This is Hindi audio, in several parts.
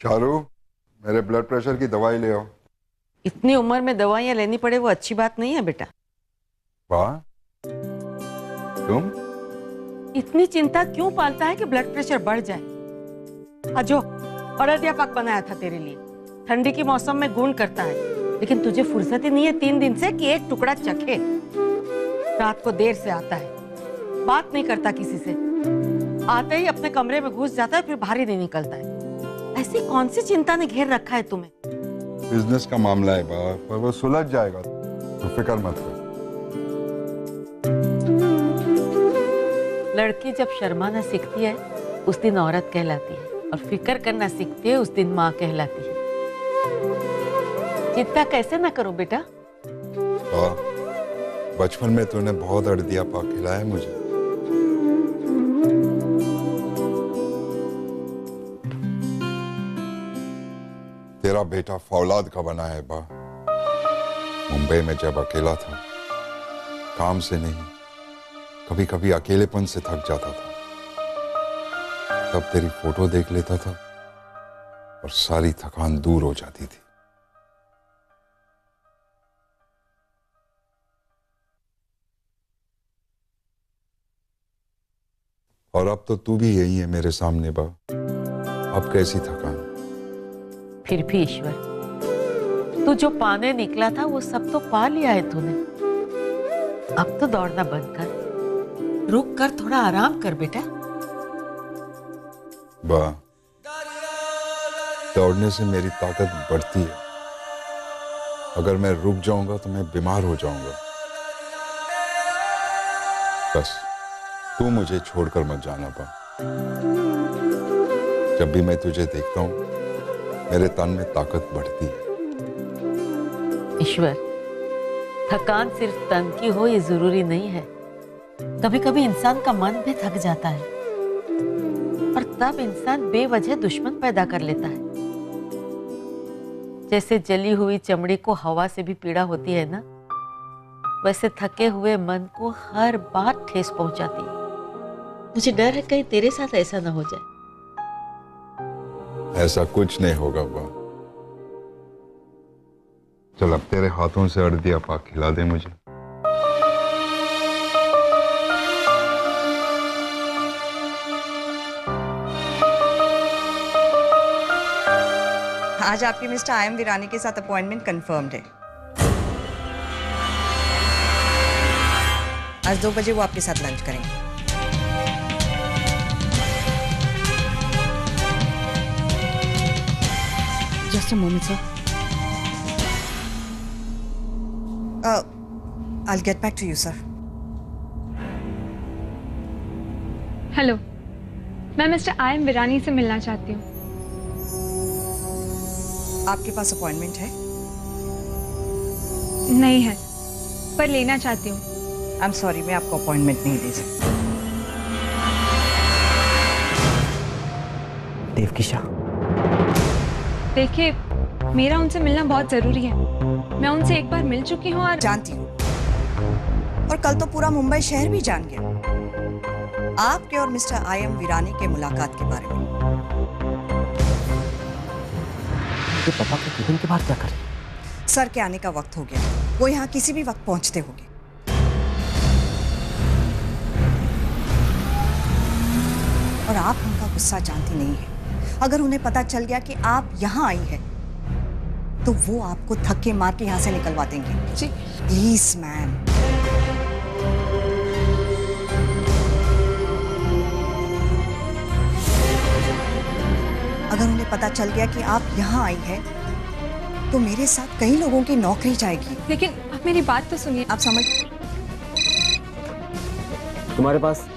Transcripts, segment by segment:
चारू, मेरे ब्लड प्रेशर की दवाई ले आओ। इतनी उम्र में दवाइयाँ लेनी पड़े वो अच्छी बात नहीं है बेटा। वाह, तुम? इतनी चिंता क्यों पालता है कि ब्लड प्रेशर बढ़ जाए? अजो, अरदिया पाक बनाया था तेरे लिए। ठंडी की मौसम में गुण करता है, लेकिन तुझे फुर्सत ही नहीं है 3 दिन से कि एक टुकड़ा चखे। रात को देर से आता है, बात नहीं करता किसी से, आते ही अपने कमरे में घुस जाता है, फिर बाहर ही नहीं निकलता है। ऐसी कौन सी चिंता ने घेर रखा है तुम्हें? बिजनेस का मामला है बा, पर वो सुलझ जाएगा, तो फिक्र मत कर। लड़की जब शर्माना सीखती है उस दिन औरत कहलाती है, और फिक्र करना सीखती है उस दिन माँ कहलाती है। चिंता कैसे ना करो बेटा। वाह, बचपन में तूने बहुत अड़दिया पाक खिलाया मुझे। तेरा बेटा फौलाद का बना है बा। मुंबई में जब अकेला था, काम से नहीं, कभी कभी अकेलेपन से थक जाता था, तब तेरी फोटो देख लेता था और सारी थकान दूर हो जाती थी। और अब तो तू भी यही है मेरे सामने बा। अब कैसी थकान? फिर भी ईश्वर, तू जो पाने निकला था वो सब तो पा लिया है तूने। अब तो दौड़ना बंद कर, रुक कर थोड़ा आराम कर बेटा। बा, दौड़ने से मेरी ताकत बढ़ती है। अगर मैं रुक जाऊंगा तो मैं बीमार हो जाऊंगा। बस तू मुझे छोड़कर मत जाना बा। जब भी मैं तुझे देखता हूं, मेरे तन में ताकत बढ़ती है। ईश्वर, थकान सिर्फ तन की हो ये जरूरी नहीं है। कभी कभी इंसान का मन भी थक जाता है, और तब इंसान बेवजह दुश्मन पैदा कर लेता है। जैसे जली हुई चमड़ी को हवा से भी पीड़ा होती है ना, वैसे थके हुए मन को हर बात ठेस पहुंचाती है। मुझे डर है कहीं तेरे साथ ऐसा ना हो जाए। ऐसा कुछ नहीं होगा बा। चल अब तेरे हाथों से अड़दिया पाक खिला दे मुझे। आज आपकी मिस्टर आई एम वीरानी के साथ अपॉइंटमेंट कंफर्म्ड है। आज 2 बजे वो आपके साथ लंच करेंगे। Just a moment, sir. I'll get back to you, sir. Hello, मैं मिस्टर आई एम वीरानी से मिलना चाहती हूँ। आपके पास अपॉइंटमेंट है? नहीं है, पर लेना चाहती हूँ। आई एम सॉरी, मैं आपको अपॉइंटमेंट नहीं दे सकती। देवकिशा, देखिए, मेरा उनसे मिलना बहुत जरूरी है। मैं उनसे एक बार मिल चुकी हूँ और जानती हूँ, और कल तो पूरा मुंबई शहर भी जान गया आपके और मिस्टर आई एम वीरानी के मुलाकात के बारे में। तो पापा के केबिन के बाहर क्या करें? सर के आने का वक्त हो गया, वो यहाँ किसी भी वक्त पहुंचते होंगे। और आप उनका गुस्सा जानती नहीं है। अगर उन्हें पता चल गया कि आप यहाँ आई हैं, तो वो आपको धक्के मार के यहाँ से निकलवा देंगे। जी प्लीज मैम। अगर उन्हें पता चल गया कि आप यहाँ आई हैं, तो मेरे साथ कई लोगों की नौकरी जाएगी। लेकिन आप मेरी बात तो सुनिए। आप समझ? तुम्हारे पास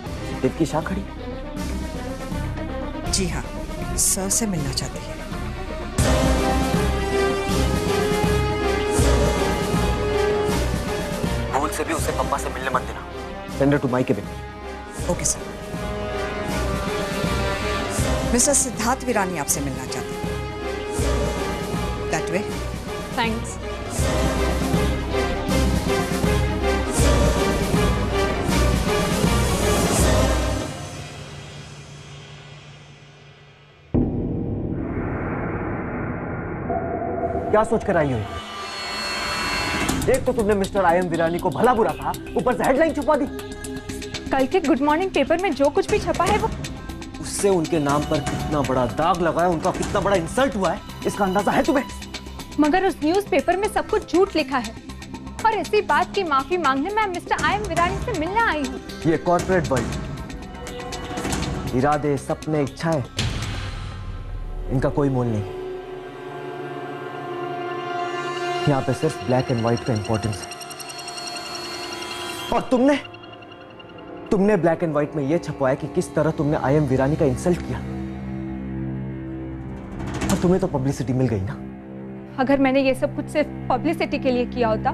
देवकिशा खड़ी? जी हाँ, सर से मिलना चाहती है। भूल से भी उसे पापा से मिलने मत देना। Send her to my cabin. Okay sir. Mr Siddharth Virani आपसे मिलना चाहते हैं। That way. थैंक्स। क्या सोचकर आई हो? एक तो तुमने मिस्टर आई एम वीरानी को भला बुरा कहा, ऊपर से हेडलाइन छपवा दी। कल के गुड मॉर्निंग पेपर में जो कुछ भी छपा है वो उससे उनके नाम पर कितना बड़ा दाग लगा है, उनका कितना बड़ा इंसल्ट हुआ है, इसका अंदाजा है तुम्हें? मगर उस न्यूज़ पेपर में सब कुछ झूठ लिखा है और इसी बात की माफी मांगने मैं मिस्टर आई एम वीरानी से मिलने आई हूँ। ये कॉर्पोरेट वर्ल्ड, इरादे, सपने, इच्छाएं, इनका कोई मोल नहीं। यहां पे सिर्फ ब्लैक एंड व्हाइट का इंपॉर्टेंस है। और तुमने ब्लैक एंड व्हाइट में यह छपवाया कि किस तरह तुमने आई एम वीरानी का इंसल्ट किया, और तुम्हें तो पब्लिसिटी मिल गई ना। अगर मैंने ये सब कुछ सिर्फ पब्लिसिटी के लिए किया होता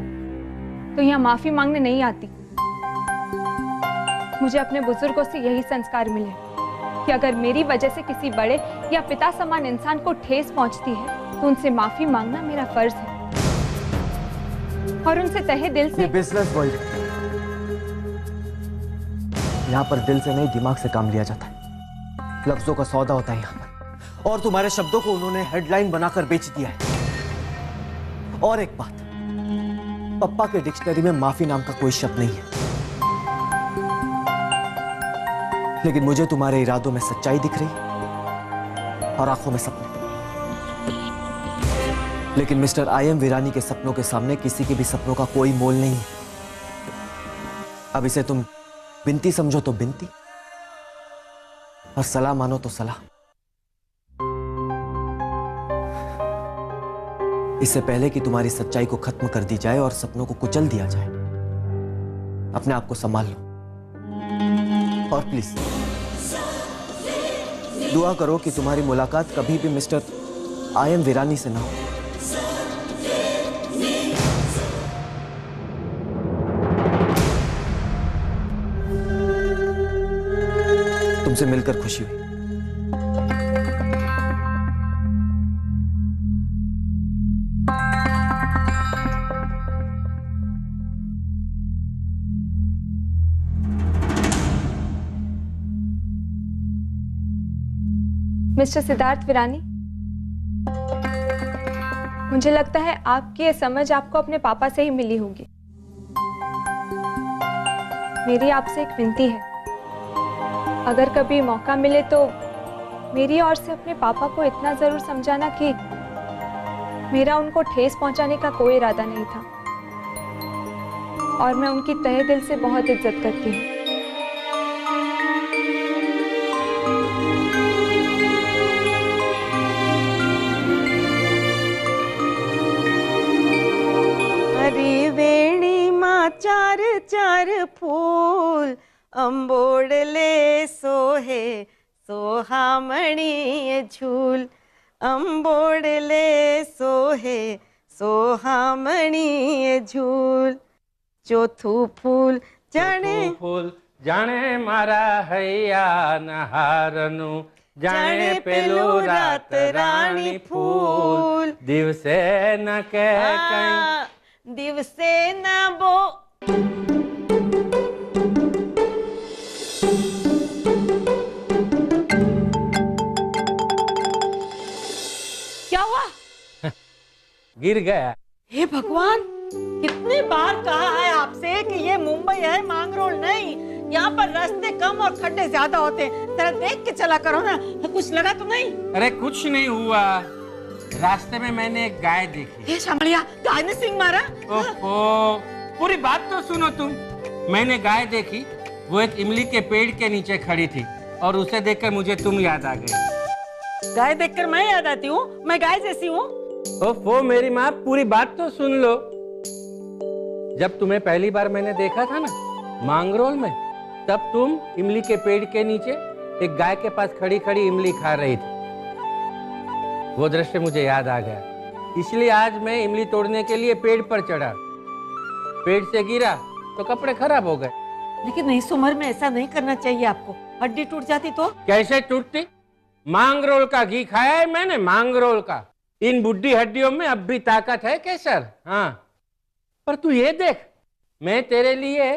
तो यहाँ माफी मांगने नहीं आती। मुझे अपने बुजुर्गों से यही संस्कार मिले कि अगर मेरी वजह से किसी बड़े या पिता समान इंसान को ठेस पहुंचती है तो उनसे माफी मांगना मेरा फर्ज है और उनसे तहे दिल से। बिजनेस वर्ल्ड, यहां पर दिल से नहीं दिमाग से काम लिया जाता है। लफ्जों का सौदा होता है यहां पर, और तुम्हारे शब्दों को उन्होंने हेडलाइन बनाकर बेच दिया है। और एक बात, पप्पा के डिक्शनरी में माफी नाम का कोई शब्द नहीं है, लेकिन मुझे तुम्हारे इरादों में सच्चाई दिख रही और आंखों में सपने। लेकिन मिस्टर आई एम वीरानी के सपनों के सामने किसी के भी सपनों का कोई मोल नहीं है। अब इसे तुम बिनती समझो तो बिनती, और सलाह मानो तो सलाह। इससे पहले कि तुम्हारी सच्चाई को खत्म कर दी जाए और सपनों को कुचल दिया जाए, अपने आप को संभाल लो। और प्लीज दुआ करो कि तुम्हारी मुलाकात कभी भी मिस्टर आई एम वीरानी से ना हो। तुमसे मिलकर खुशी हुई। मिस्टर सिद्धार्थ वीरानी, मुझे लगता है आपकी ये समझ आपको अपने पापा से ही मिली होगी। मेरी आपसे एक विनती है, अगर कभी मौका मिले तो मेरी ओर से अपने पापा को इतना जरूर समझाना कि मेरा उनको ठेस पहुंचाने का कोई इरादा नहीं था और मैं उनकी तहे दिल से बहुत इज्जत करती हूँ। वेणी माँ चार चार फूल अंबोड़ले सोहे सोहामणी झूल, अंबोड़ले सोहे सोहामणी झूल। चौथू फूल जाने मारा हैया नहारनु, जाने पेलू रात रानी फूल। दिवसे न के कहीं दिवसे न बो। क्या हुआ? गिर गया। हे भगवान, कितने बार कहा है आपसे कि ये मुंबई है, मांगरोल नहीं। यहाँ पर रास्ते कम और खड्डे ज्यादा होते हैं, जरा देख के चला करो ना। कुछ लगा तो नहीं? अरे कुछ नहीं हुआ, रास्ते में मैंने एक गाय देखी। ये शामलिया, गाय ने सिंग मारा? ओहो, पूरी बात तो सुनो तुम। मैंने गाय देखी, वो एक इमली के पेड़ के नीचे खड़ी थी और उसे देखकर मुझे तुम याद आ गई। गाय देखकर मैं याद आती हूँ? मैं गाय जैसी हूँ? ओहो मेरी माँ, पूरी बात तो सुन लो। जब तुम्हें पहली बार मैंने देखा था ना मांगरोल में, तब तुम इमली के पेड़ के नीचे एक गाय के पास खड़ी खड़ी इमली खा रही थी। वो दृश्य मुझे याद आ गया, इसलिए आज मैं इमली तोड़ने के लिए पेड़ पर चढ़ा। पेड़ से गिरा तो कपड़े खराब हो गए। लेकिन इस उम्र में ऐसा नहीं करना चाहिए आपको, हड्डी टूट जाती तो? कैसे टूटती? मांगरोल का घी खाया है मैंने, मांगरोल का। इन बुढ़ी हड्डियों में अब भी ताकत है केसर। हाँ, पर तू ये देख, मैं तेरे लिए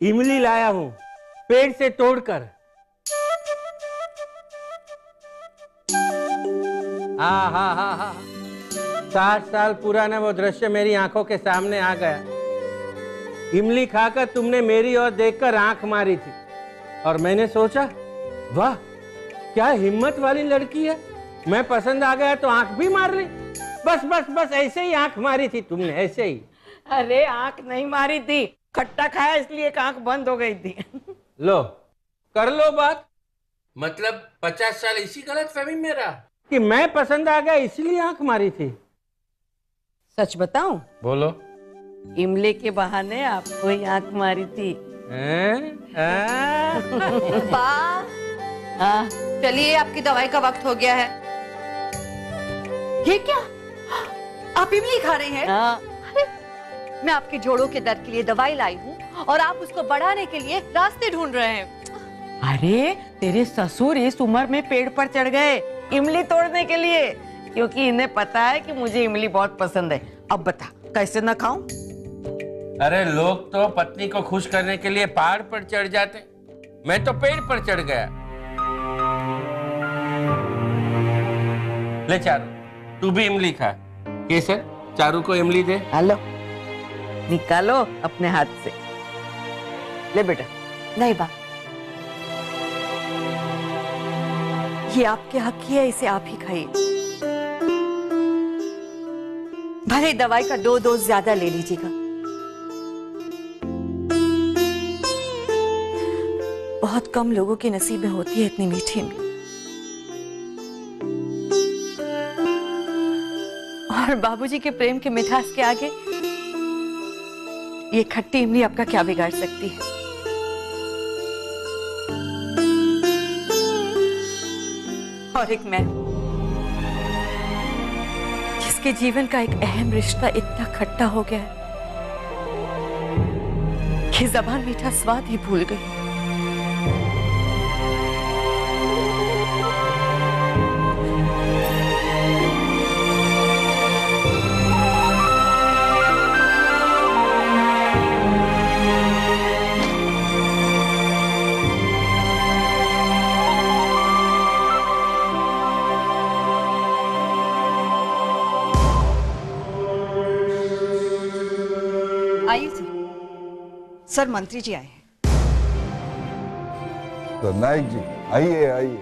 इमली लाया हूं पेड़ से तोड़कर। 60 साल पुराना वो दृश्य मेरी आंखों के सामने आ गया। इमली खाकर तुमने मेरी ओर देखकर आंख मारी थी और मैंने सोचा, वाह क्या हिम्मत वाली लड़की है, मैं पसंद आ गया तो आंख भी मार ली। बस बस बस ऐसे ही आंख मारी थी तुमने, ऐसे ही। अरे आंख नहीं मारी थी, खट्टा खाया इसलिए एक आंख बंद हो गई थी। लो कर लो बात। मतलब 50 साल इसी गलतफहमी में रहा कि मैं पसंद आ गया इसलिए आंख मारी थी। सच बताऊं? बोलो। इमली के बहाने आपको ही आंख मारी थी। हाँ, चलिए आपकी दवाई का वक्त हो गया है। ये क्या? आप इमली खा रही हैं? हाँ। मैं आपके जोड़ों के दर्द के लिए दवाई लाई हूँ और आप उसको बढ़ाने के लिए रास्ते ढूंढ रहे हैं। अरे तेरे ससुर इस उम्र में पेड़ पर चढ़ गए इमली तोड़ने के लिए, क्योंकि इन्हें पता है कि मुझे इमली बहुत पसंद है। अब बता कैसे न खाऊं? अरे लोग तो पत्नी को खुश करने के लिए पहाड़ पर चढ़ जाते, मैं तो पेड़ पर चढ़ गया। ले चारू, तू भी इमली खा। केसर, चारू को इमली दे। हेलो, निकालो अपने हाथ से। ले बेटा। नहीं बा, ये आपके हक की है, इसे आप ही खाइए। भले दवाई का 2 डोज ज्यादा ले लीजिएगा। बहुत कम लोगों के नसीब में होती है इतनी मीठी इमली। और बाबूजी के प्रेम के मिठास के आगे ये खट्टी इमली आपका क्या बिगाड़ सकती है? और एक मैं, जिसके जीवन का एक अहम रिश्ता इतना खट्टा हो गया है कि ज़बान मीठा स्वाद ही भूल गई। आइए सर, मंत्री जी आए हैं। तो नायक जी आइए आइए।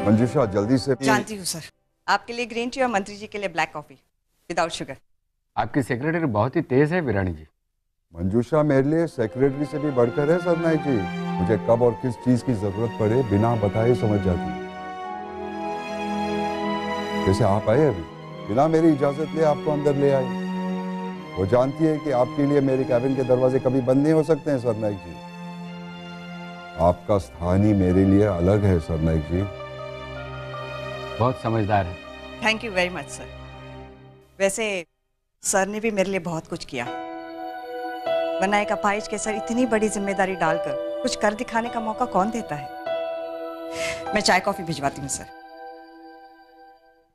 मंजूषा जल्दी से। जानती हूँ सर, आपके लिए ग्रीन टी और मंत्री जी के लिए ब्लैक कॉफी विदाउट शुगर। आपकी सेक्रेटरी बहुत ही तेज है विरानी जी। मंजूषा मेरे लिए सेक्रेटरी से भी बढ़कर है सर नायक जी। मुझे कब और किस चीज की जरूरत पड़े बिना बताए समझ जाती है। जैसे आप आए अभी, बिना मेरी इजाजत ले आपको अंदर ले आए। वो जानती है कि आपके लिए मेरे कैबिन के दरवाजे कभी बंद नहीं हो सकते हैं सर नायक जी। आपका स्थान ही मेरे लिए अलग है सर नायक जी। बहुत समझदार है। Thank you very much sir. वैसे सर ने भी मेरे लिए बहुत कुछ किया, वरना एक अपाहिज के सर इतनी बड़ी जिम्मेदारी डालकर कुछ कर दिखाने का मौका कौन देता है। मैं चाय कॉफी भिजवाती हूँ सर।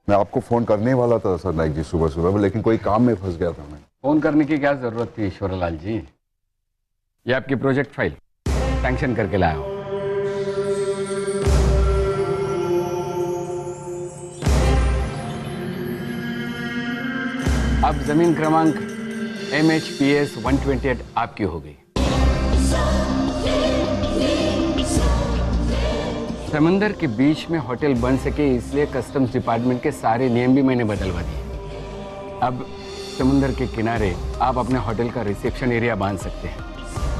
मैं आपको फोन करने वाला था सर नायक जी सुबह सुबह, लेकिन कोई काम में फंस गया था मैं। फोन करने की क्या जरूरत थी ईश्वरलाल जी? ये आपकी प्रोजेक्ट फाइल सैंक्शन करके लाया हूं। अब जमीन क्रमांक MHPS 128 आपकी हो गई। समंदर के बीच में होटल बन सके इसलिए कस्टम्स डिपार्टमेंट के सारे नियम भी मैंने बदलवा दिए। अब समुंदर के किनारे आप अपने होटल का रिसेप्शन एरिया बांध सकते हैं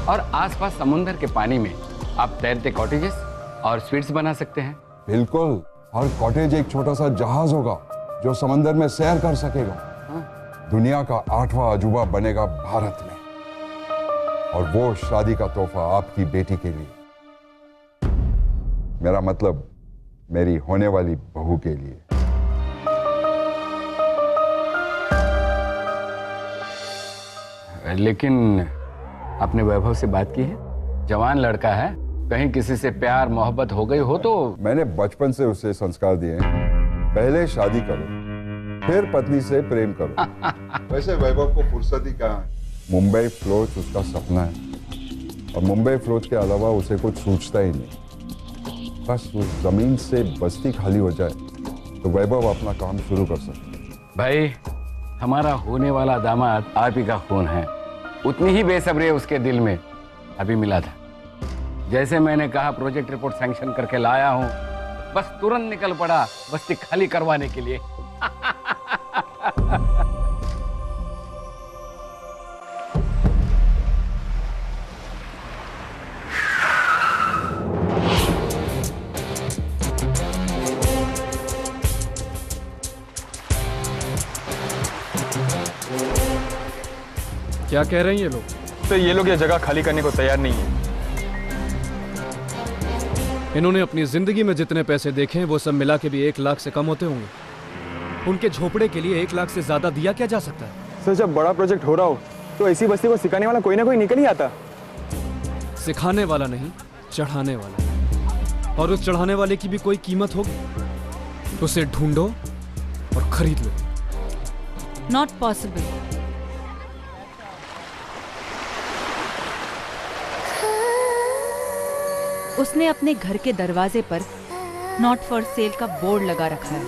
और आसपास समुंदर के पानी में आप तैरते कॉटेजेस और स्वीट्स बना सकते हैं। बिल्कुल, हर कॉटेज एक छोटा सा जहाज होगा जो समंदर में सैर कर सकेगा। दुनिया का 8वां अजूबा बनेगा भारत में, और वो शादी का तोहफा आपकी बेटी के लिए। मेरा मतलब मेरी होने वाली बहू के लिए। लेकिन आपने वैभव से बात की है? जवान लड़का है, कहीं किसी से प्यार मोहब्बत हो गई हो तो? मैंने बचपन से उसे संस्कार दिए हैं, पहले शादी करो फिर पत्नी से प्रेम करो। वैसे वैभव को फुर्सत ही कहाँ है। मुंबई फ्लोच उसका सपना है, और मुंबई फ्लोच के अलावा उसे कुछ सोचता ही नहीं। बस उस जमीन से बस्ती खाली हो जाए तो वैभव अपना काम शुरू कर सकते हैं। भाई, हमारा होने वाला दामाद आप ही का खून है, उतनी ही बेसब्री उसके दिल में। अभी मिला था, जैसे मैंने कहा प्रोजेक्ट रिपोर्ट सैंक्शन करके लाया हूं, बस तुरंत निकल पड़ा बस्ती खाली करवाने के लिए। क्या कह रहे हैं ये लोग? तो ये लोग ये जगह खाली करने को तैयार नहीं है। इन्होंने अपनी जिंदगी में जितने पैसे देखे हैं वो सब मिला के भी 1 लाख से कम होते होंगे। उनके झोपड़े के लिए 1 लाख से ज्यादा दिया क्या जा सकता है? सर, जब बड़ा प्रोजेक्ट हो रहा हो तो ऐसी बस्ती को सिखाने वाला कोई ना कोई निकल ही आता। सिखाने वाला नहीं, चढ़ाने वाला। और उस चढ़ाने वाले की भी कोई कीमत होगी, उसे ढूंढो और खरीद लो। Not possible. उसने अपने घर के दरवाजे पर नॉट फॉर सेल का बोर्ड लगा रखा है।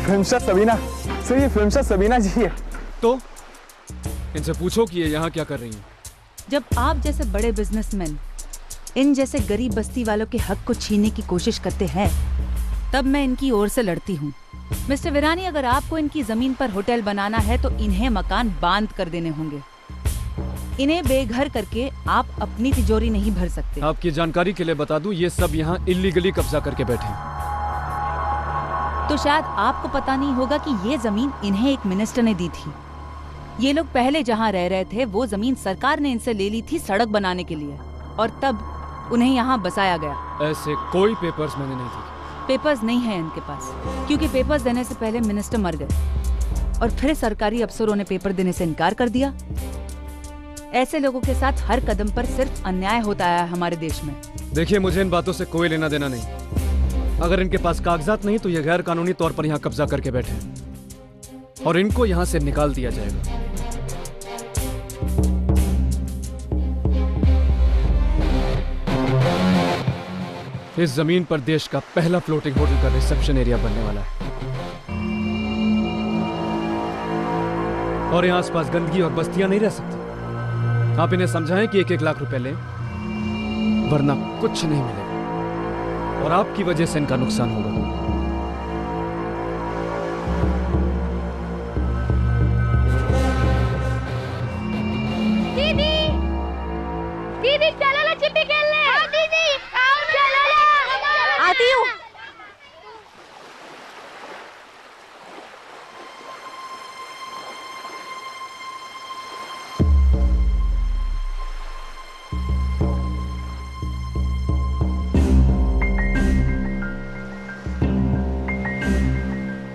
फिल्मस्टार सबीना, सर ये फिल्मस्टार सबीना जी है। तो इनसे पूछो कि ये यहाँ क्या कर रही हैं। जब आप जैसे बड़े बिजनेसमैन इन जैसे गरीब बस्ती वालों के हक को छीनने की कोशिश करते हैं, तब मैं इनकी ओर से लड़ती हूँ। मिस्टर विरानी, अगर आपको इनकी जमीन पर होटल बनाना है तो इन्हें मकान बांध कर देने होंगे। इन्हें बेघर करके आप अपनी तिजोरी नहीं भर सकते। आपकी जानकारी के लिए बता दूं, ये सब यहाँ इल्लीगली कब्जा करके बैठे हैं। तो शायद आपको पता नहीं होगा कि ये जमीन इन्हें एक मिनिस्टर ने दी थी। ये लोग पहले जहाँ रह रहे थे वो जमीन सरकार ने इनसे ले ली थी सड़क बनाने के लिए, और तब उन्हें यहाँ बसाया गया। ऐसे कोई पेपर्स मैंने नहीं देखे। पेपर्स नहीं है इनके पास, क्योंकि पेपर्स देने से पहले मिनिस्टर मर गए और फिर सरकारी अफसरों ने पेपर देने से इनकार कर दिया। ऐसे लोगों के साथ हर कदम पर सिर्फ अन्याय होता आया है हमारे देश में। देखिए, मुझे इन बातों से कोई लेना देना नहीं। अगर इनके पास कागजात नहीं तो ये गैर कानूनी तौर पर यहाँ कब्जा करके बैठे हैं और इनको यहाँ से निकाल दिया जाएगा। इस जमीन पर देश का पहला फ्लोटिंग होटल का रिसेप्शन एरिया बनने वाला है, और यहाँ आसपास गंदगी और बस्तियां नहीं रह सकती। आप इन्हें समझाएं कि 1-1 लाख रुपए लें, वरना कुछ नहीं मिलेगा और आपकी वजह से इनका नुकसान होगा। दीदी, दीदी चलो ना चिट्ठी खेलने। हाँ दीदी, चलो ना। आती हूँ।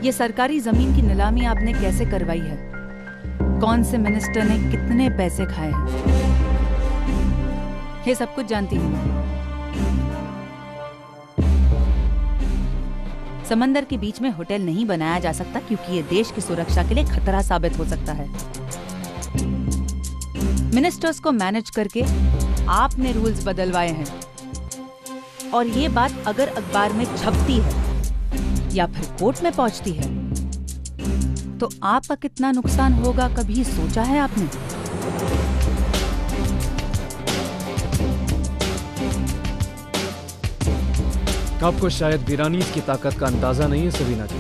ये सरकारी जमीन की नीलामी आपने कैसे करवाई है? कौन से मिनिस्टर ने कितने पैसे खाए हैं? ये सब कुछ जानती हूँ। समंदर के बीच में होटल नहीं बनाया जा सकता क्योंकि ये देश की सुरक्षा के लिए खतरा साबित हो सकता है। मिनिस्टर्स को मैनेज करके आपने रूल्स बदलवाए हैं, और ये बात अगर अखबार में छपती है या फिर कोर्ट में पहुंचती है तो आपका कितना नुकसान होगा, कभी सोचा है आपने? आपको शायद वीरानीज की ताकत का अंदाजा नहीं है सबीना जी।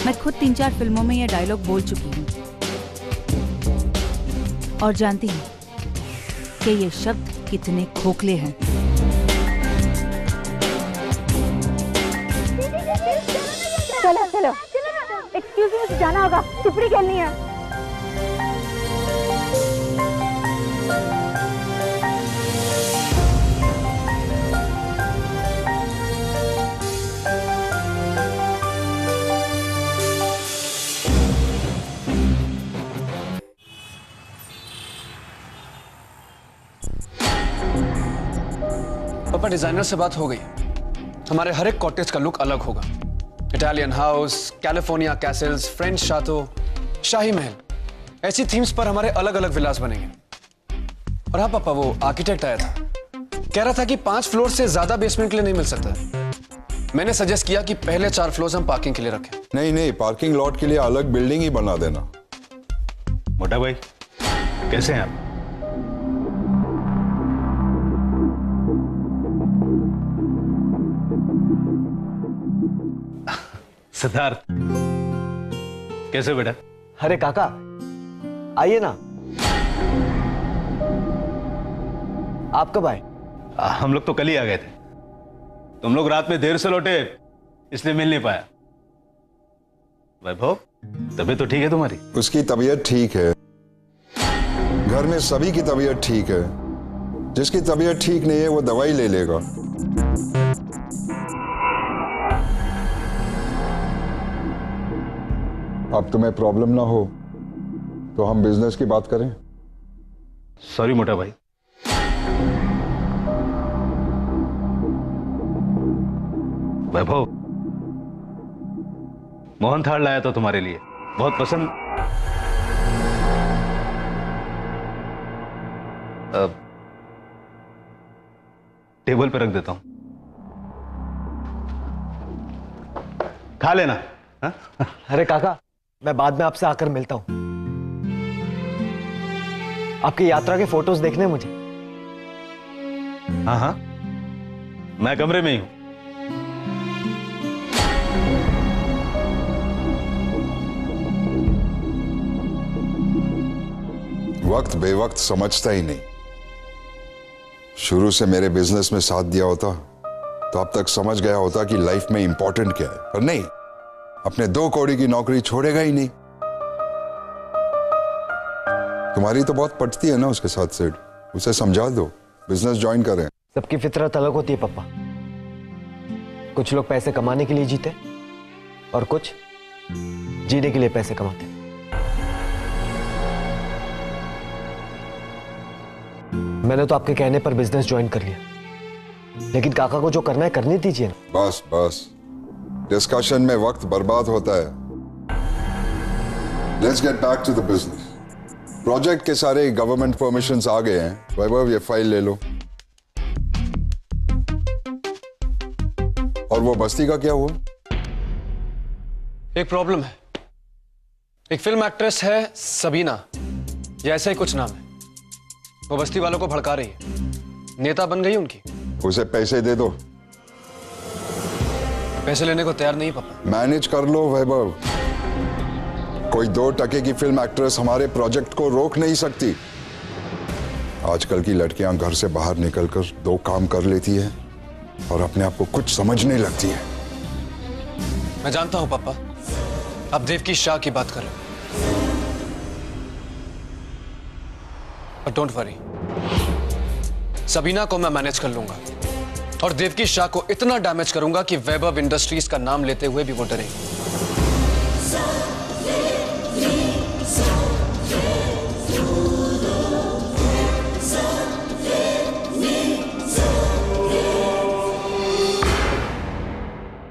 मैं खुद 3-4 फिल्मों में यह डायलॉग बोल चुकी हूँ और जानती हूँ कि ये शब्द कितने खोखले हैं। चलो चलो, एक्सक्यूज मी, मुझे जाना होगा, चिपड़ी खेलनी है। पापा, डिजाइनर से बात हो गई। हमारे हर एक कॉटेज का लुक अलग होगा। Italian house, California castles, French chateau, शाही महल, ऐसी थीम्स पर हमारे अलग अलग विलास बनेंगे। और हाँ पापा, वो आर्किटेक्ट आया था, कह रहा था कि 5 फ्लोर से ज्यादा बेसमेंट के लिए नहीं मिल सकता। मैंने सजेस्ट किया कि पहले 4 फ्लोर्स हम पार्किंग के लिए रखें। नहीं नहीं, पार्किंग लॉट के लिए अलग बिल्डिंग ही बना देना। मोटा भाई कैसे हैं आप? सिद्धार्थ कैसे बेटा? अरे काका आइए ना। आप कब आए? हम लोग तो कल ही आ गए थे। तुम लोग रात में देर से लौटे इसलिए मिल नहीं पाया। वैभव तबीयत तो ठीक है तुम्हारी? उसकी तबीयत ठीक है, घर में सभी की तबीयत ठीक है। जिसकी तबीयत ठीक नहीं है वो दवाई ले लेगा। अब तुम्हें प्रॉब्लम ना हो तो हम बिजनेस की बात करें। सॉरी मोटा भाई। वैभव मोहन थाल लाया था तुम्हारे लिए, बहुत पसंद। टेबल पे रख देता हूं, खा लेना। हा? अरे काका मैं बाद में आपसे आकर मिलता हूं। आपकी यात्रा के फोटोज देखने मुझे। हाँ हाँ, मैं कमरे में ही हूं। वक्त बेवक्त समझता ही नहीं। शुरू से मेरे बिजनेस में साथ दिया होता तो अब तक समझ गया होता कि लाइफ में इंपॉर्टेंट क्या है, पर नहीं, अपने 2 कौड़ी की नौकरी छोड़ेगा ही नहीं। तुम्हारी तो बहुत पटती है ना उसके साथ सेठ, उसे समझा दो बिजनेस ज्वाइन करें। सबकी फितरत अलग होती है पापा। कुछ लोग पैसे कमाने के लिए जीते और कुछ जीने के लिए पैसे कमाते। मैंने तो आपके कहने पर बिजनेस ज्वाइन कर लिया, लेकिन काका को जो करना है करने दीजिए ना। बस बस, डिस्कशन में वक्त बर्बाद होता है। Let's get back to the business. Project के सारे गवर्नमेंट परमिशंस आ गए हैं। वैभव ये फाइल ले लो। और वो बस्ती का क्या हुआ? एक प्रॉब्लम है। एक फिल्म एक्ट्रेस है सबीना, या ऐसा ही कुछ नाम है। वो बस्ती वालों को भड़का रही है, नेता बन गई उनकी। उसे पैसे दे दो। पैसे लेने को तैयार नहीं पापा। मैनेज कर लो वैभव। कोई 2 टके की फिल्म एक्ट्रेस हमारे प्रोजेक्ट को रोक नहीं सकती। आजकल की लड़कियां घर से बाहर निकलकर 2 काम कर लेती है और अपने आप को कुछ समझने लगती है। मैं जानता हूं पापा, आप देवकी शाह की बात कर रहे हो, बट डोंट वरी, सबीना को मैं मैनेज कर लूंगा और देवकी शाह को इतना डैमेज करूंगा कि वैभव इंडस्ट्रीज का नाम लेते हुए भी वो डरेंगे।